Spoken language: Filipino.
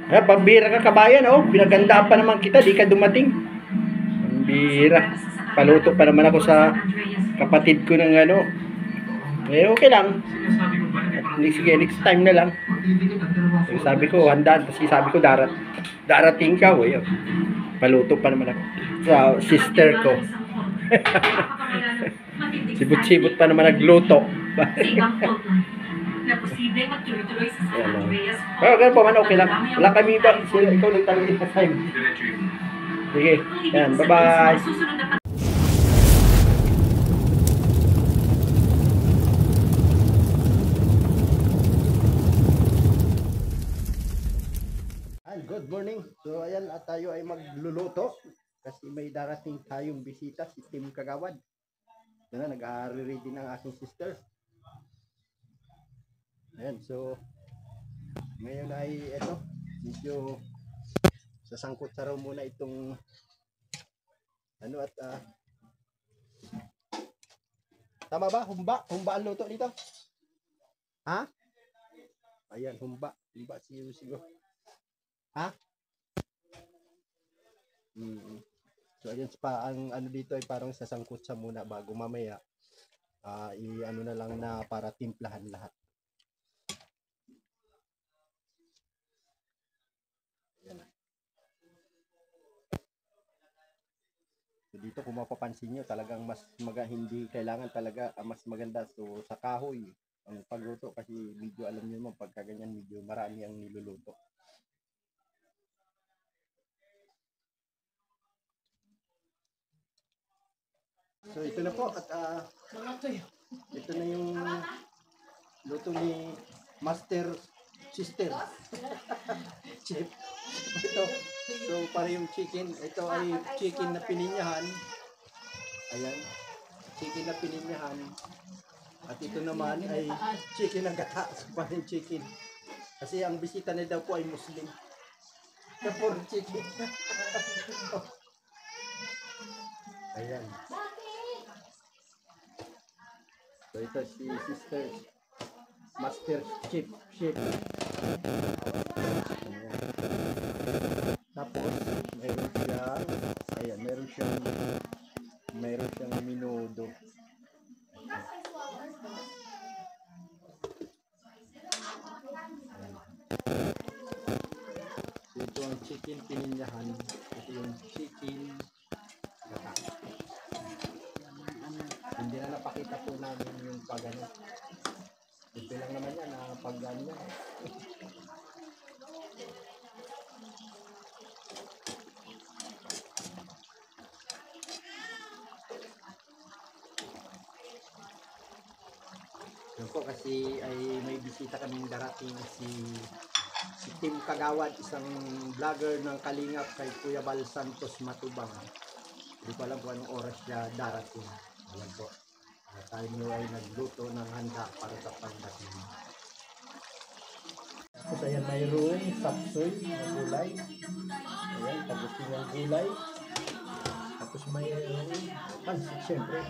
Pambira ka kabayan, oh. Pinagandaan pa naman kita, di ka dumating. Pambira. Paluto pa naman ako sa kapatid ko ng ano. Eh, okay lang. Sige, next time na lang. Sabi ko, handa. Kasi sabi ko, darating ka, oh. Paluto pa naman ako. Sa sister ko. Sibot-sibot pa naman nagluto. Na posible magtuloy-tuloy sa San Andreas. Pero ganun pa man, okay lang. Wala kami ba? Ikaw nagtanong sa time. Sige, yan, bye-bye. Good morning. So ayan, at tayo ay magluluto kasi may darating tayong bisita, si Tim Kagawad. Yan na, nag-ready ng aking sister. Ayan, so ngayon ay eto, medyo sasangkot sa raw muna itong ano at tama ba? Humba ang luto dito? Ha? Ayan, humba siguro. Ha? So ayan pa ang ano dito ay parang sasangkot sa muna bago mamaya i-ano na lang na para timplahan lahat. Ayan. So dito kung mapapansin nyo talagang mas hindi kailangan talaga mas maganda so sa kahoy ang pagluto kasi medyo alam nyo naman pagka ganyan medyo marami ang niluluto. So ito na po at ito na yung luto ni Master Sister Chef. Ito, so para yung chicken, ito ay chicken na pininyahan. Ayan, chicken na pininyahan. At ito naman ay chicken na gata, para yung chicken. Kasi ang bisita na daw po ay Muslim. Kapor chicken. Ayan. So ito si Sister Master Chef. Tapos meron siyang minudo. So ito ang chicken pininyahan. Ito yung chicken gata. Hindi na napakita po namin yung pagano. Ito lang naman yan na pagano yan. Yun po kasi ay may bisita kaming darating si Tim Kagawad, isang vlogger ng Kalingap kay Kuya Bal Santos Matubang. Hindi ko alam kung anong oras siya darating. Ayan po. Tayo ay nagluto ng handa para sa pagdating. Tapos ayan mayroong sapsoy na gulay. Ayan, pagdating ng gulay. Tapos mayroong pansit, syempre.